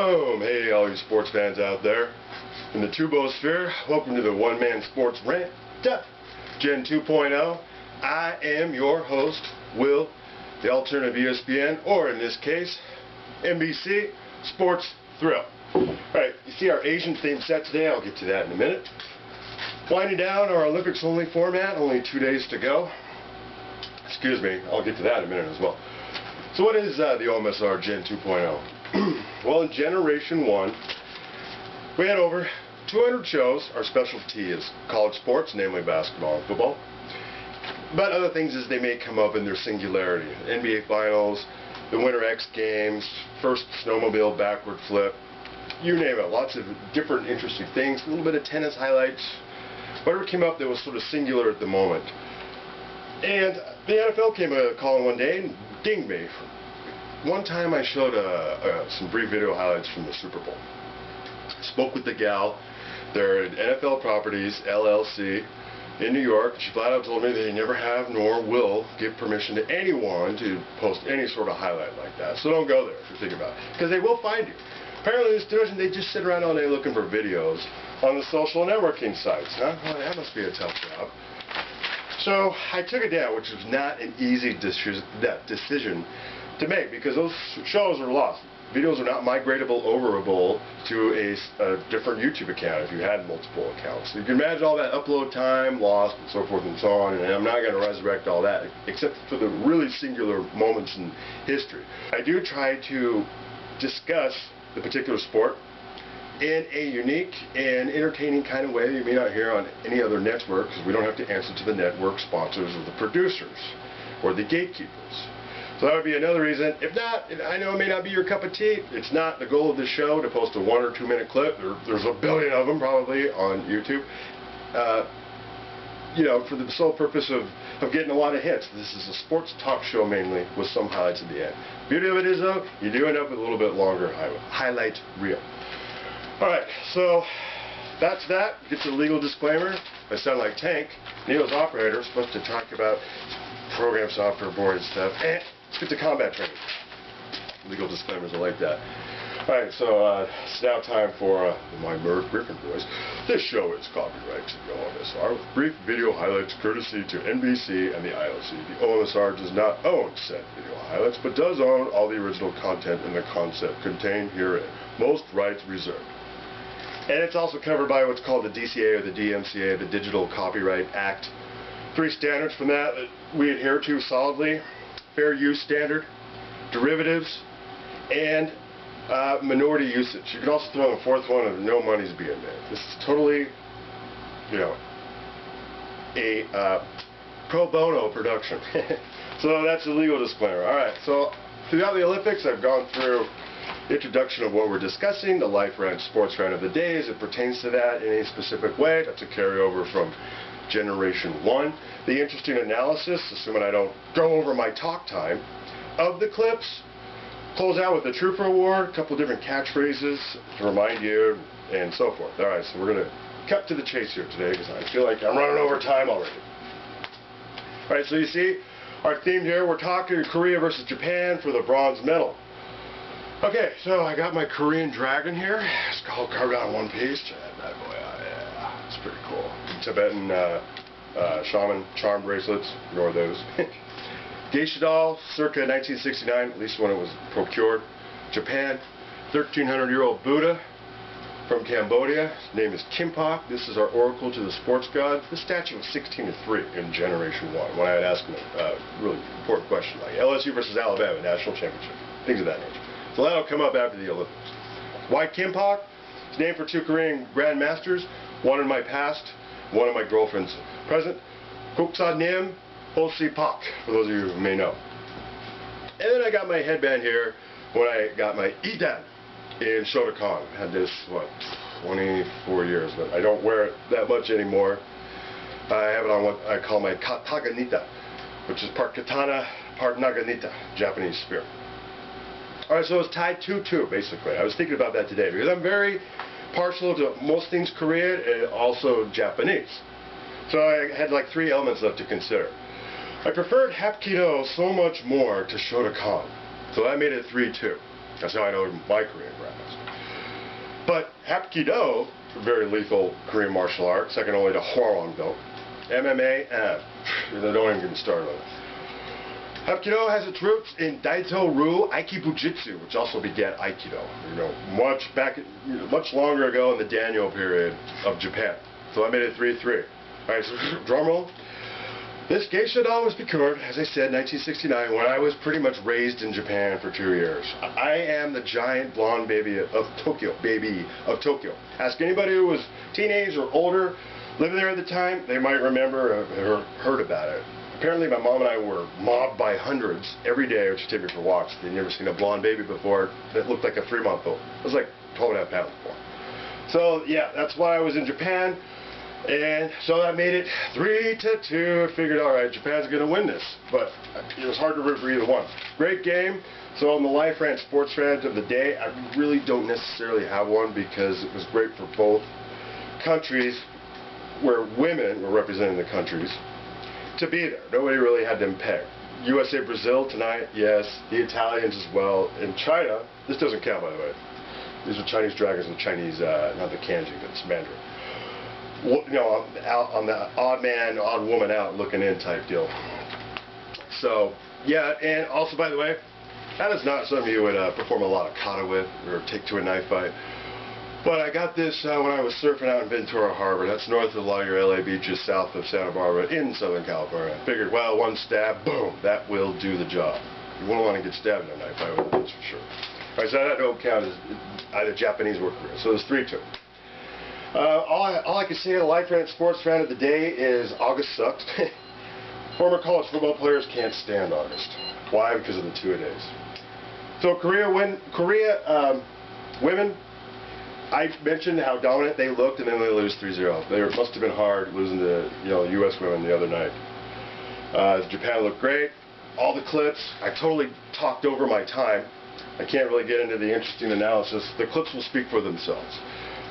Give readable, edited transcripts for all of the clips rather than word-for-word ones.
Boom! Hey, all you sports fans out there in the tubosphere. Welcome to the one-man sports rant, Gen 2.0. I am your host, Will, the alternative ESPN, or in this case, NBC Sports Thrill. Alright, you see our Asian theme set today. I'll get to that in a minute. Winding down our Olympics-only format, only 2 days to go. Excuse me, I'll get to that in a minute as well. So what is the OMSR Gen 2.0? Well, in Generation 1, we had over 200 shows. Our specialty is college sports, namely basketball and football. But other things as they may come up in their singularity. NBA Finals, the Winter X Games, first snowmobile backward flip, you name it. Lots of different interesting things, a little bit of tennis highlights, whatever came up that was sort of singular at the moment. And the NFL came calling one day and dinged me. One time I showed some brief video highlights from the Super Bowl. Spoke with the gal. They're at NFL Properties, LLC, in New York. She flat out told me they never have nor will give permission to anyone to post any sort of highlight like that. So don't go there if you think about it, because they will find you. Apparently this division, they just sit around all day looking for videos on the social networking sites. Huh? Well, that must be a tough job. So I took it down, which was not an easy decision to make, because those shows are lost. Videos are not migratable overable to a different YouTube account if you had multiple accounts. So you can imagine all that upload time lost and so forth and so on, and I'm not going to resurrect all that except for the really singular moments in history. I do try to discuss the particular sport in a unique and entertaining kind of way you may not hear on any other network, because we don't have to answer to the network sponsors or the producers or the gatekeepers. So that would be another reason. If not, I know it may not be your cup of tea. It's not the goal of the show to post a 1 or 2 minute clip. There's a billion of them probably on YouTube. You know, for the sole purpose of getting a lot of hits. This is a sports talk show mainly with some highlights at the end. Beauty of it is though, you do end up with a little bit longer highlight reel. Alright, so that's that. Get to the legal disclaimer. I sound like Tank, Neil's operator, supposed to talk about program software, board stuff. Let's get to combat training. Legal disclaimers are like that. Alright, so it's now time for my Merv Griffin voice. This show is copyrighted to the OMSR with brief video highlights courtesy to NBC and the IOC. The OMSR does not own said video highlights, but does own all the original content and the concept contained herein. Most rights reserved. And it's also covered by what's called the DCA or the DMCA, the Digital Copyright Act. 3 standards from that we adhere to solidly: fair use standard, derivatives, and minority usage. You can also throw in a 4th one of no money's being made. This is totally, you know, a pro bono production. So that's a legal disclaimer. Alright, so throughout the Olympics I've gone through introduction of what we're discussing, the life rant, sports rant of the day as it pertains to that in a specific way. That's a carryover from Generation 1. The interesting analysis, assuming I don't go over my talk time, of the clips. Close out with the Trooper Award, a couple different catchphrases to remind you, and so forth. Alright, so we're going to cut to the chase here today, because I feel like I'm running over time already. Alright, so you see our theme here, we're talking Korea versus Japan for the bronze medal. Okay, so I got my Korean dragon here. It's called carved out in one piece. Check that bad boy out. Yeah, it's pretty cool. Tibetan shaman charm bracelets. Ignore those. Geisha doll, circa 1969, at least when it was procured. Japan, 1,300-year-old Buddha from Cambodia. His name is Kimpak. This is our oracle to the sports god. This statue was 16-3 in Generation 1. When I had asked him a really important question like LSU versus Alabama, national championship, things of that nature. So that'll come up after the Olympics. Why Kimpak? It's named for 2 Korean grandmasters, one in my past, one of my girlfriend's present. Kuksa Nim, Hosi Pak, for those of you who may know. And then I got my headband here when I got my Idan in Shotokan. I had this, what, 24 years, but I don't wear it that much anymore. I have it on what I call my Kataganita, which is part katana, part naganita, Japanese spear. Alright, so it's tied 2-2, basically. I was thinking about that today, because I'm very partial to most things Korean and also Japanese. So I had like 3 elements left to consider. I preferred Hapkido so much more to Shotokan, so that made it 3-2. That's how I know my Korean grandmaster. But Hapkido, very lethal Korean martial art, second only to Hwarangdo. MMA, don't even get me started on it. Hapkido has its roots in Daito-ryu Aikibujutsu, which also begat Aikido. Much longer ago in the Daniel period of Japan. So I made it 3-3. All right, so drum roll. This geisha doll was procured, as I said, 1969, when I was pretty much raised in Japan for 2 years. I am the giant blonde baby of Tokyo. Ask anybody who was teenage or older, living there at the time, they might remember or heard about it. Apparently my mom and I were mobbed by hundreds every day, which took me for walks. They'd never seen a blonde baby before that looked like a 3-month-old. It was like 12.5 pounds before. So yeah, that's why I was in Japan. And so I made it 3-2. I figured, all right, Japan's going to win this. But it was hard to root for either one. Great game. So on the Life Rant Sports Rant of the day, I really don't necessarily have one because it was great for both countries where women were representing the countries to be there. Nobody really had them pegged. USA Brazil tonight, yes. The Italians as well. In China, this doesn't count by the way. These are Chinese dragons and Chinese, not the kanji, but it's Mandarin. You know, on the odd man, odd woman out looking in type deal. So, yeah, and also, by the way, that is not something you would perform a lot of kata with or take to a knife fight. But I got this when I was surfing out in Ventura Harbor. That's north of a lot of your LA beaches, south of Santa Barbara, in Southern California. I figured, well, one stab, boom, that will do the job. You won't want to get stabbed in a knife fight with it, that's for sure. All right, so that don't count as either Japanese or Korean. So there's 3-2. All I can say on the Life Rant Sports Rant of the day is August sucked. Former college football players can't stand August. Why? Because of the 2-a-days. So Korea women, I mentioned how dominant they looked, and then they lose 3-0. It must have been hard losing to U.S. women the other night. Japan looked great. All the clips, I totally talked over my time. I can't really get into the interesting analysis. The clips will speak for themselves.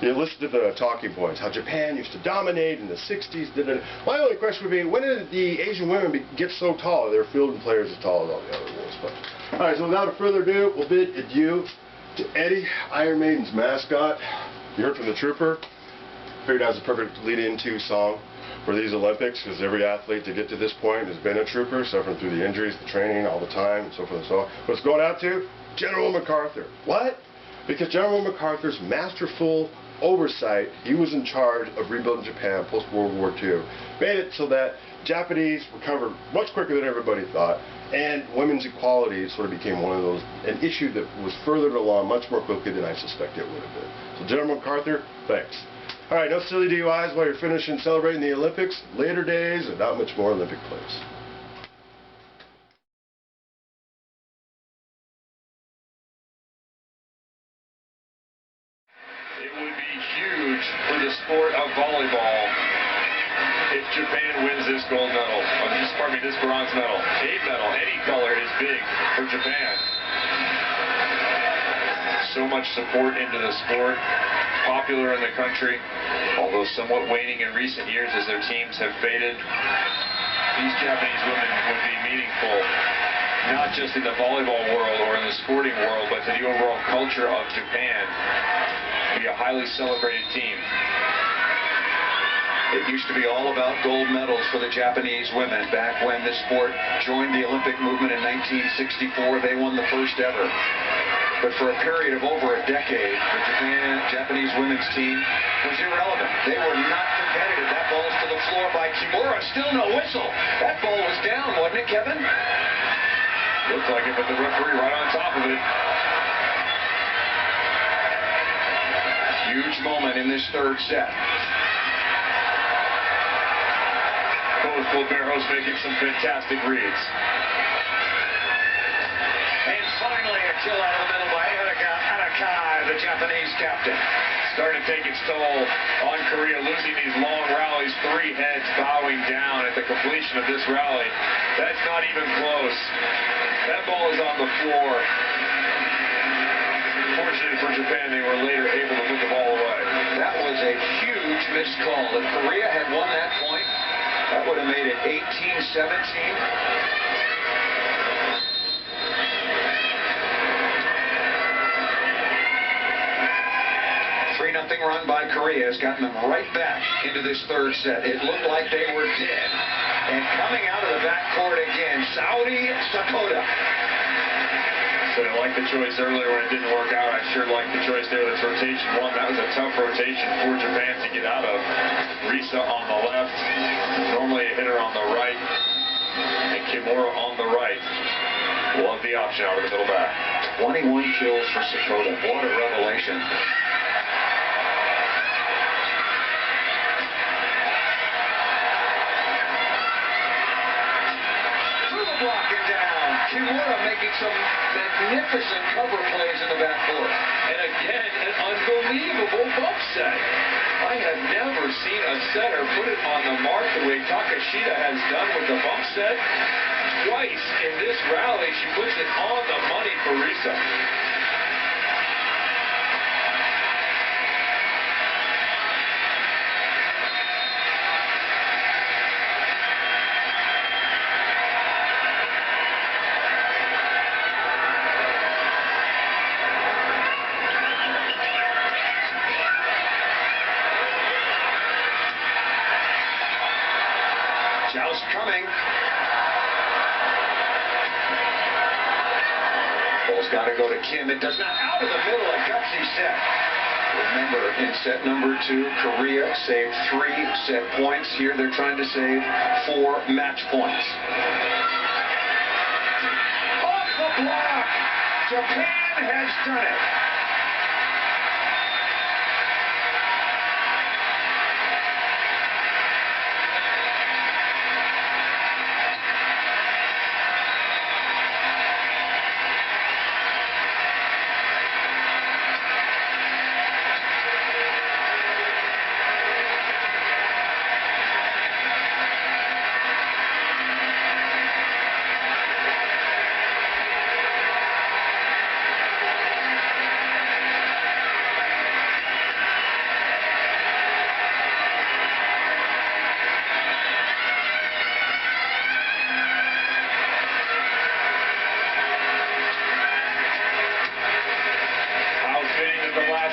You listen to the talking points, how Japan used to dominate in the 60s. My only question would be, when did the Asian women get so tall? They're fielding players as tall as all the other ones. But, all right, so without further ado, we'll bid adieu to Eddie, Iron Maiden's mascot. You heard from the Trooper. Figured that was a perfect lead-into song for these Olympics, because every athlete to get to this point has been a Trooper, suffering through the injuries, the training, all the time, and so forth and so on. What's going out to? General MacArthur. What? Because General MacArthur's masterful oversight, he was in charge of rebuilding Japan post-World War II, made it so that Japanese recovered much quicker than everybody thought, and women's equality sort of became an issue that was furthered along much more quickly than I suspect it would have been. So General MacArthur, thanks. All right, no silly DUIs while you're finishing celebrating the Olympics, later days, and not much more Olympic plays. It would be huge for the sport of volleyball if Japan wins this gold medal. This bronze medal. A medal, any color, is big for Japan. So much support into the sport, popular in the country, although somewhat waning in recent years as their teams have faded. These Japanese women would be meaningful, not just in the volleyball world or in the sporting world, but to the overall culture of Japan. Be a highly celebrated team. It used to be all about gold medals for the Japanese women. Back when this sport joined the Olympic movement in 1964, they won the first ever. But for a period of over a decade, the Japanese women's team was irrelevant. They were not competitive. That ball's to the floor by Kimura. Still no whistle. That ball was down, wasn't it, Kevin? Looked like it, but the referee right on top of it. Huge moment in this third set. Both Liberos making some fantastic reads. And finally a kill out of the middle by Anakai, the Japanese captain. Starting to take its toll on Korea, losing these long rallies, 3 heads bowing down at the completion of this rally. That's not even close. That ball is on the floor. Fortunate for Japan, they were later able to put the ball away. That was a huge missed call. If Korea had won that point, that would have made it 18-17. run by Korea has gotten them right back into this third set. It looked like they were dead. And coming out of the backcourt again, Saudi Sakota. So I liked the choice earlier when it didn't work out. I sure liked the choice there. That's rotation 1. That was a tough rotation for Japan to get out of. Risa on the left. Normally a hitter on the right. And Kimura on the right. Love the option out of the middle back. 21 kills for Sakota. What a revelation. Through the block and down. Kimura making some magnificent cover plays in the backcourt. And again, an unbelievable bump set. I have never seen a setter put it on the mark the way Takashita has done with the bump set. Twice in this rally, she puts it on the money for Risa. Joust coming. Ball's got to go to Kim. It does not. Out of the middle, a gutsy set. Remember, in set number 2, Korea saved 3 set points. Here they're trying to save 4 match points. Off the block. Japan has done it.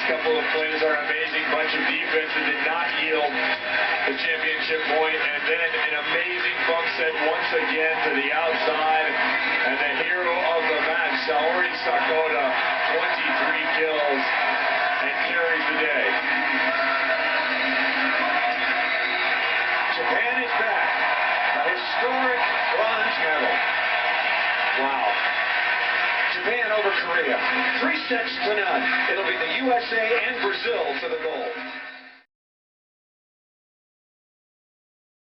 Couple of plays are amazing. Bunch of defense that did not yield the championship point, and then an amazing bump set once again to the outside, and the hero of the match, Saori Sakota, 23 kills, and carries the day. Japan is back. A historic bronze medal. Wow. Japan over Korea. 3 sets to none. It'll be the USA and Brazil for the gold.